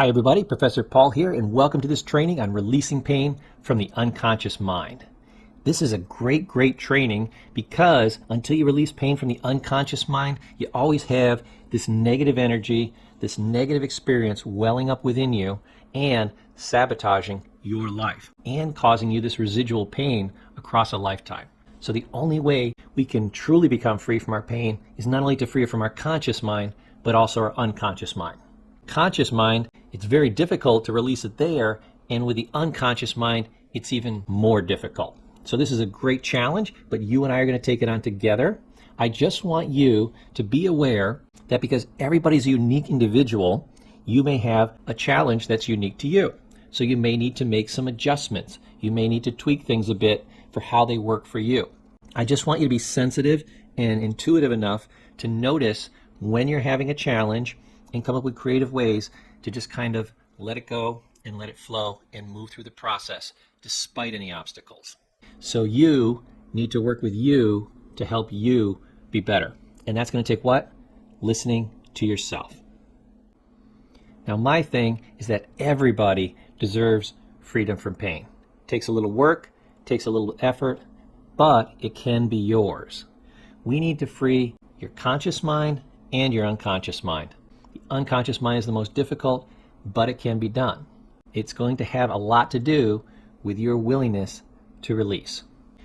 Hi everybody, Professor Paul here, and welcome to this training on releasing pain from the unconscious mind. This is a great training because until you release pain from the unconscious mind, you always have this negative energy, this negative experience welling up within you and sabotaging your life and causing you this residual pain across a lifetime. So the only way we can truly become free from our pain is not only to free it from our conscious mind, but also our unconscious mind. Conscious mind, it's very difficult to release it there, and with the unconscious mind, it's even more difficult. So this is a great challenge, but you and I are going to take it on together. I just want you to be aware that because everybody's a unique individual, you may have a challenge that's unique to you. So you may need to make some adjustments. You may need to tweak things a bit for how they work for you. I just want you to be sensitive and intuitive enough to notice when you're having a challenge and come up with creative ways to just kind of let it go and let it flow and move through the process despite any obstacles. So you need to work with you to help you be better. And that's going to take what? Listening to yourself. Now my thing is that everybody deserves freedom from pain. It takes a little work, takes a little effort, but it can be yours. We need to free your conscious mind and your unconscious mind. The unconscious mind is the most difficult, but it can be done. It's going to have a lot to do with your willingness to release.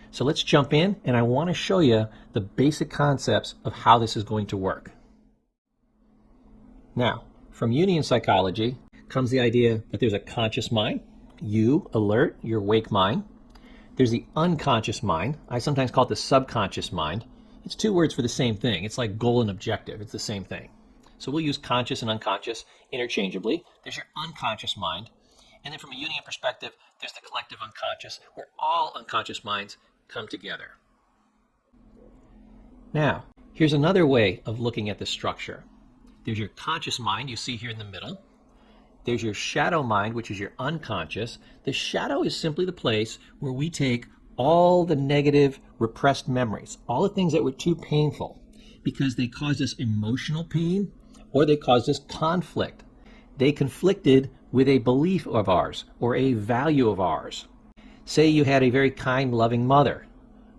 So let's jump in, and I want to show you the basic concepts of how this is going to work. Now, from Jungian psychology comes the idea that there's a conscious mind, you, alert, your awake mind. There's the unconscious mind. I sometimes call it the subconscious mind. It's two words for the same thing. It's like goal and objective. It's the same thing. So we'll use conscious and unconscious interchangeably. There's your unconscious mind. And then from a Jungian perspective, there's the collective unconscious, where all unconscious minds come together. Now, here's another way of looking at the structure. There's your conscious mind, you see here in the middle. There's your shadow mind, which is your unconscious. The shadow is simply the place where we take all the negative repressed memories, all the things that were too painful because they caused us emotional pain or they caused us conflict. They conflicted with a belief of ours or a value of ours. Say you had a very kind, loving mother,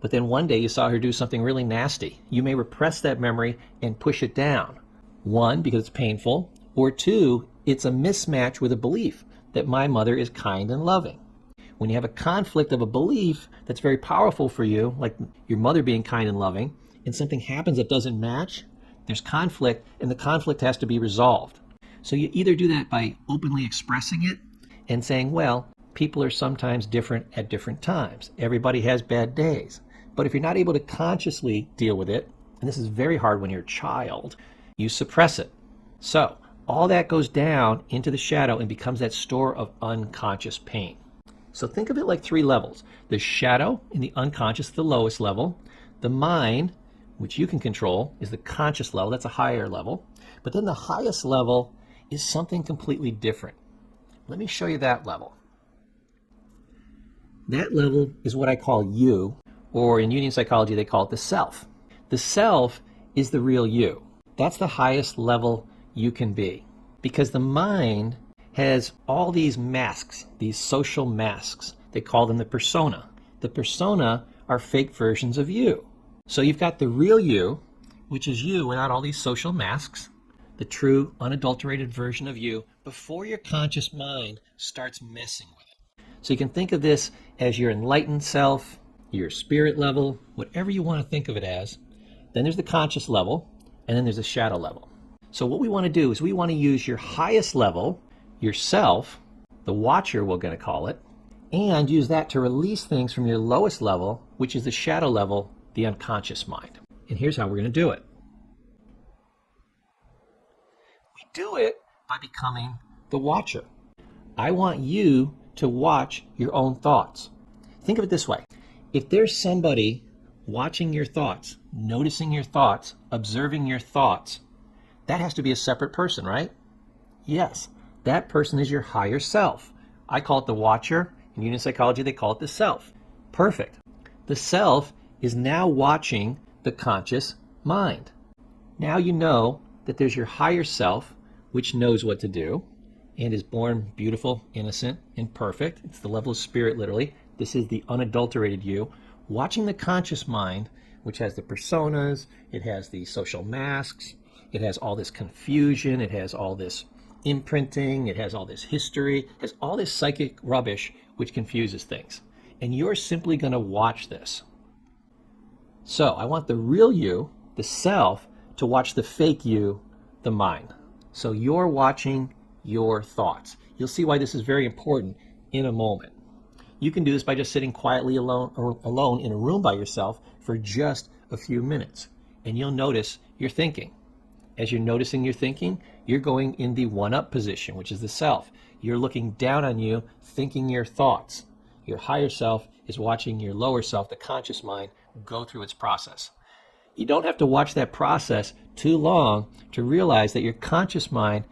but then one day you saw her do something really nasty. You may repress that memory and push it down. One, because it's painful, or two, it's a mismatch with a belief that my mother is kind and loving. When you have a conflict of a belief that's very powerful for you, like your mother being kind and loving, and something happens that doesn't match, there's conflict, and the conflict has to be resolved. So you either do that by openly expressing it and saying, well, people are sometimes different at different times. Everybody has bad days. But if you're not able to consciously deal with it, and this is very hard when you're a child, you suppress it. So all that goes down into the shadow and becomes that store of unconscious pain. So think of it like three levels. The shadow in the unconscious, the lowest level. The mind, which you can control, is the conscious level. That's a higher level. But then the highest level is something completely different. Let me show you that level. That level is what I call you, or in Jungian psychology they call it the self. The self is the real you. That's the highest level you can be. Because the mind has all these masks, these social masks. They call them the persona. The persona are fake versions of you. So you've got the real you, which is you without all these social masks, the true, unadulterated version of you before your conscious mind starts messing with it. So you can think of this as your enlightened self, your spirit level, whatever you want to think of it as. Then there's the conscious level, and then there's the shadow level. So what we want to do is we want to use your highest level, yourself, the watcher we're going to call it, and use that to release things from your lowest level, which is the shadow level, the unconscious mind. And here's how we're going to do it. We do it by becoming the watcher. I want you to watch your own thoughts. Think of it this way. If there's somebody watching your thoughts, noticing your thoughts, observing your thoughts, that has to be a separate person, right? Yes, that person is your higher self. I call it the watcher. In Jungian psychology, they call it the self. Perfect. The self is now watching the conscious mind. Now you know that there's your higher self, which knows what to do, and is born beautiful, innocent, and perfect. It's the level of spirit, literally. This is the unadulterated you. Watching the conscious mind, which has the personas, it has the social masks, it has all this confusion, it has all this imprinting, it has all this history, it has all this psychic rubbish which confuses things. And you're simply going to watch this. So I want the real you, the self, to watch the fake you, the mind. So you're watching your thoughts. You'll see why this is very important in a moment. You can do this by just sitting quietly alone in a room by yourself for just a few minutes, and you'll notice your thinking. As you're noticing your thinking, you're going in the one-up position, which is the self. You're looking down on you, thinking your thoughts. Your higher self is watching your lower self, the conscious mind, go through its process. You don't have to watch that process too long to realize that your conscious mind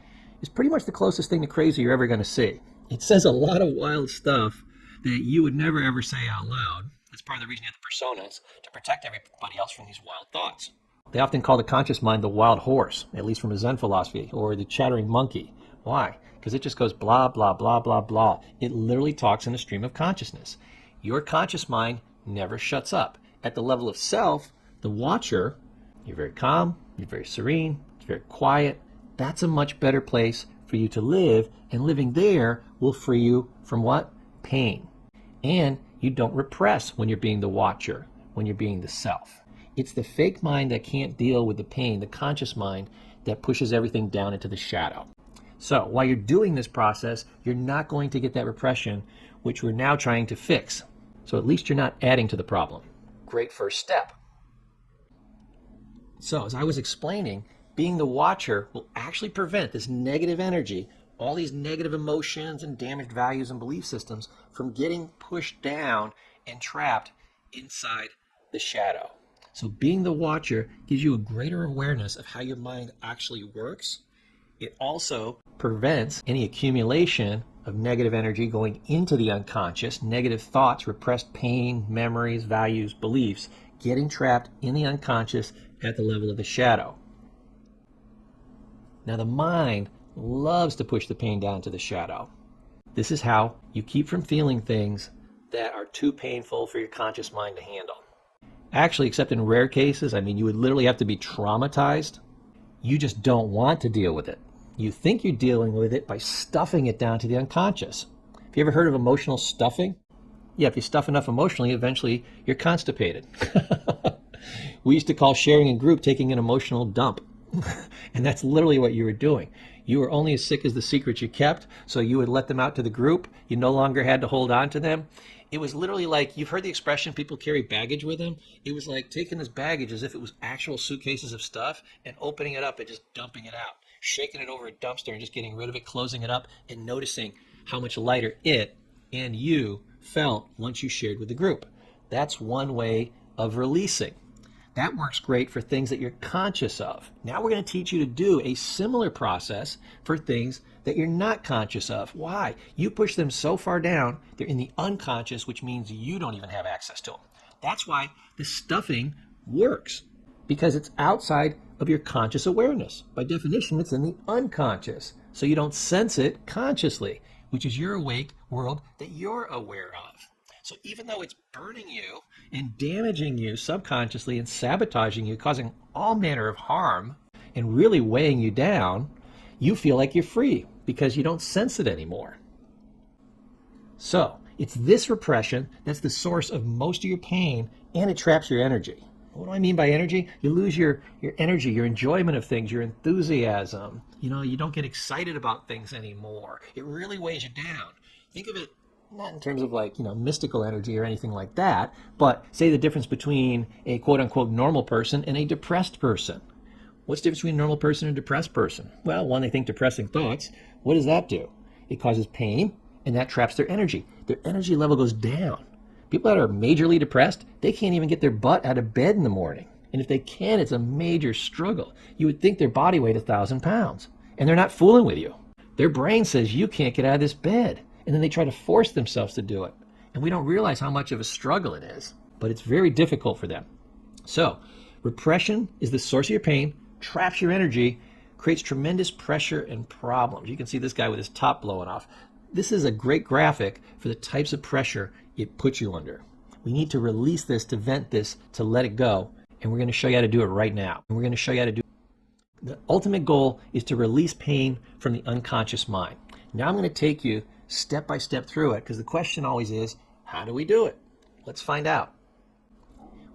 is pretty much the closest thing to crazy you're ever going to see. It says a lot of wild stuff that you would never ever say out loud. That's part of the reason you have the personas, to protect everybody else from these wild thoughts. They often call the conscious mind the wild horse, at least from a Zen philosophy, or the chattering monkey. Why? Because it just goes blah, blah, blah, blah, blah. It literally talks in a stream of consciousness. Your conscious mind never shuts up. At the level of self, the watcher, you're very calm, you're very serene, it's very quiet. That's a much better place for you to live, and living there will free you from what? Pain. And you don't repress when you're being the watcher, when you're being the self. It's the fake mind that can't deal with the pain, the conscious mind, that pushes everything down into the shadow. So while you're doing this process, you're not going to get that repression, which we're now trying to fix. So at least you're not adding to the problem. Great first step. So as I was explaining, being the watcher will actually prevent this negative energy, all these negative emotions and damaged values and belief systems, from getting pushed down and trapped inside the shadow. So being the watcher gives you a greater awareness of how your mind actually works. It also prevents any accumulation of negative energy going into the unconscious, negative thoughts, repressed pain, memories, values, beliefs, getting trapped in the unconscious at the level of the shadow. Now the mind loves to push the pain down to the shadow. This is how you keep from feeling things that are too painful for your conscious mind to handle. Actually, except in rare cases, you would literally have to be traumatized. You just don't want to deal with it. You think you're dealing with it by stuffing it down to the unconscious. Have you ever heard of emotional stuffing? Yeah, if you stuff enough emotionally, eventually you're constipated. We used to call sharing in group taking an emotional dump. And that's literally what you were doing. You were only as sick as the secrets you kept, so you would let them out to the group. You no longer had to hold on to them. It was literally like, you've heard the expression, people carry baggage with them. It was like taking this baggage as if it was actual suitcases of stuff and opening it up and just dumping it out, shaking it over a dumpster and just getting rid of it, closing it up, and noticing how much lighter it and you felt once you shared with the group. That's one way of releasing. That works great for things that you're conscious of. Now we're going to teach you to do a similar process for things that you're not conscious of. Why? You push them so far down, they're in the unconscious, which means you don't even have access to them. That's why the stuffing works, because it's outside of your conscious awareness. By definition, it's in the unconscious, so you don't sense it consciously, which is your awake world that you're aware of. So even though it's burning you and damaging you subconsciously and sabotaging you, causing all manner of harm and really weighing you down, you feel like you're free because you don't sense it anymore. So it's this repression that's the source of most of your pain, and it traps your energy. What do I mean by energy? You lose your energy, your enjoyment of things, your enthusiasm. You don't get excited about things anymore. It really weighs you down. Think of it not in terms of mystical energy or anything like that, but say the difference between a quote-unquote normal person and a depressed person. What's the difference between a normal person and a depressed person? Well, one, they think depressing thoughts. What does that do? It causes pain, and that traps their energy. Their energy level goes down. People that are majorly depressed, they can't even get their butt out of bed in the morning. And if they can, it's a major struggle. You would think their body weighed 1,000 pounds, and they're not fooling with you. Their brain says, you can't get out of this bed. And then they try to force themselves to do it. And we don't realize how much of a struggle it is, but it's very difficult for them. So repression is the source of your pain, traps your energy, creates tremendous pressure and problems. You can see this guy with his top blowing off. This is a great graphic for the types of pressure it puts you under. We need to release this, to vent this, to let it go. And we're going to show you how to do it right now. And we're going to show you how to do it. The ultimate goal is to release pain from the unconscious mind. Now I'm going to take you step by step through it, because the question always is, how do we do it? Let's find out.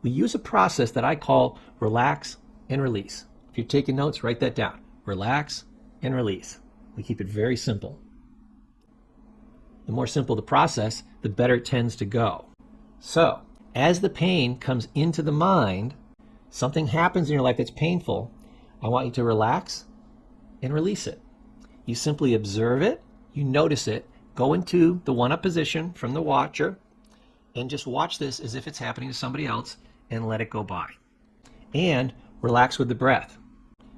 We use a process that I call relax and release. If you're taking notes, write that down. Relax and release. We keep it very simple. The more simple the process, the better it tends to go. So, as the pain comes into the mind, something happens in your life that's painful, I want you to relax and release it. You simply observe it, you notice it, go into the one-up position from the watcher, and just watch this as if it's happening to somebody else and let it go by. And relax with the breath.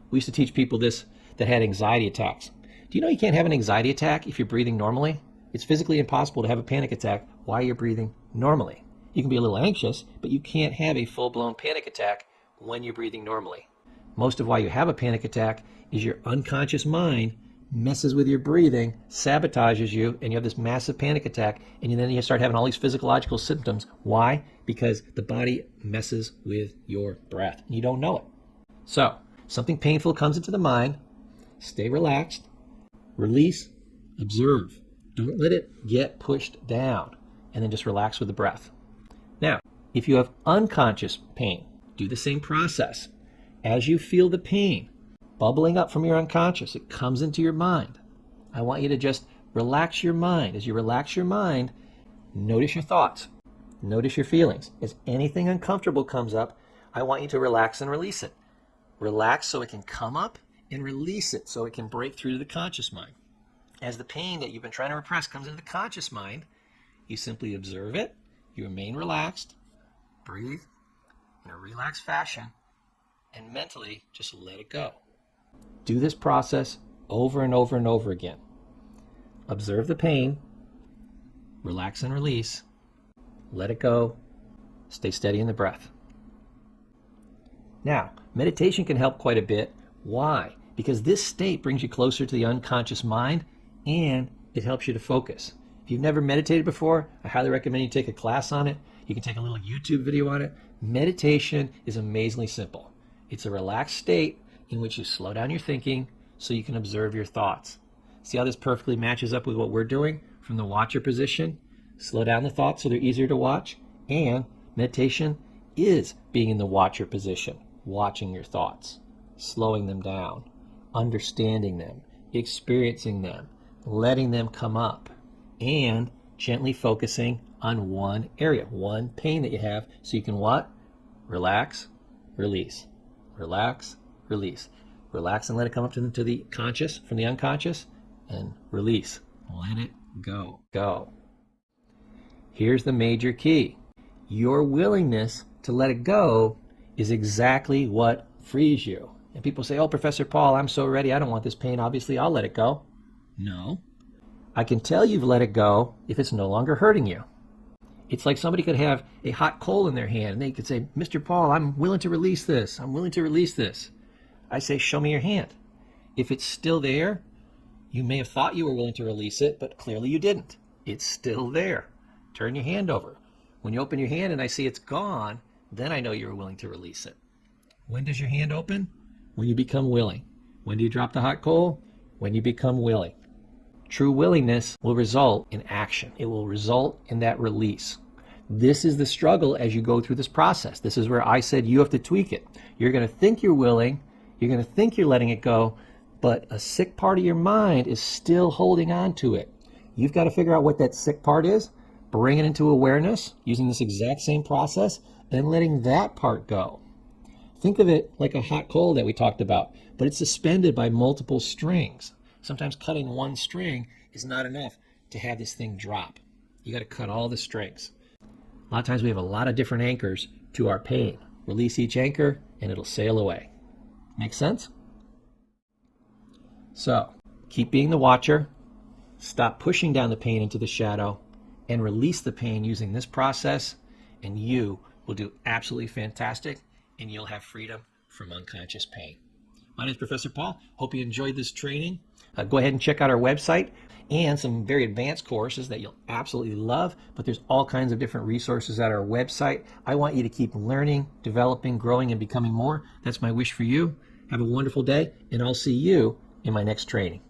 We used to teach people this that had anxiety attacks. Do you know you can't have an anxiety attack if you're breathing normally? It's physically impossible to have a panic attack while you're breathing normally. You can be a little anxious, but you can't have a full-blown panic attack when you're breathing normally. Most of why you have a panic attack is your unconscious mind messes with your breathing, sabotages you, and you have this massive panic attack, and then you start having all these physiological symptoms. Why? Because the body messes with your breath, and you don't know it. So, something painful comes into the mind, stay relaxed, release, observe. Don't let it get pushed down, and then just relax with the breath. Now, if you have unconscious pain, do the same process. As you feel the pain bubbling up from your unconscious, it comes into your mind. I want you to just relax your mind. As you relax your mind, notice your thoughts, notice your feelings. As anything uncomfortable comes up, I want you to relax and release it. Relax so it can come up, and release it so it can break through to the conscious mind. As the pain that you've been trying to repress comes into the conscious mind, you simply observe it, you remain relaxed, breathe in a relaxed fashion, and mentally just let it go. Do this process over and over and over again. Observe the pain, relax and release, let it go, stay steady in the breath. Now, meditation can help quite a bit. Why? Because this state brings you closer to the unconscious mind, and it helps you to focus. If you've never meditated before, I highly recommend you take a class on it. You can take a little YouTube video on it. Meditation is amazingly simple. It's a relaxed state in which you slow down your thinking so you can observe your thoughts. See how this perfectly matches up with what we're doing from the watcher position? Slow down the thoughts so they're easier to watch. And meditation is being in the watcher position, watching your thoughts, slowing them down, understanding them, experiencing them, letting them come up, and gently focusing on one area, one pain that you have, so you can what? Relax, release, relax, release. Relax and let it come up to the conscious from the unconscious, and release. Let it go. Go. Here's the major key. Your willingness to let it go is exactly what frees you. And people say, oh, Professor Paul, I'm so ready. I don't want this pain. Obviously, I'll let it go. No. I can tell you've let it go if it's no longer hurting you. It's like somebody could have a hot coal in their hand, and they could say, Mr. Paul, I'm willing to release this. I'm willing to release this. I say, show me your hand. If it's still there, you may have thought you were willing to release it, but clearly you didn't. It's still there. Turn your hand over. When you open your hand and I see it's gone, then I know you were willing to release it. When does your hand open? When you become willing. When do you drop the hot coal? When you become willing. True willingness will result in action. It will result in that release. This is the struggle as you go through this process. This is where I said you have to tweak it. You're going to think you're willing. You're going to think you're letting it go, but a sick part of your mind is still holding on to it. You've got to figure out what that sick part is, bring it into awareness using this exact same process, and letting that part go. Think of it like a hot coal that we talked about, but it's suspended by multiple strings. Sometimes cutting one string is not enough to have this thing drop. You got to cut all the strings. A lot of times we have a lot of different anchors to our pain. Release each anchor and it'll sail away. Make sense? So, keep being the watcher, stop pushing down the pain into the shadow, and release the pain using this process, and you will do absolutely fantastic, and you'll have freedom from unconscious pain. My name is Professor Paul. Hope you enjoyed this training. Go ahead and check out our website and some very advanced courses that you'll absolutely love, but there's all kinds of different resources at our website. I want you to keep learning, developing, growing, and becoming more. That's my wish for you. Have a wonderful day, and I'll see you in my next training.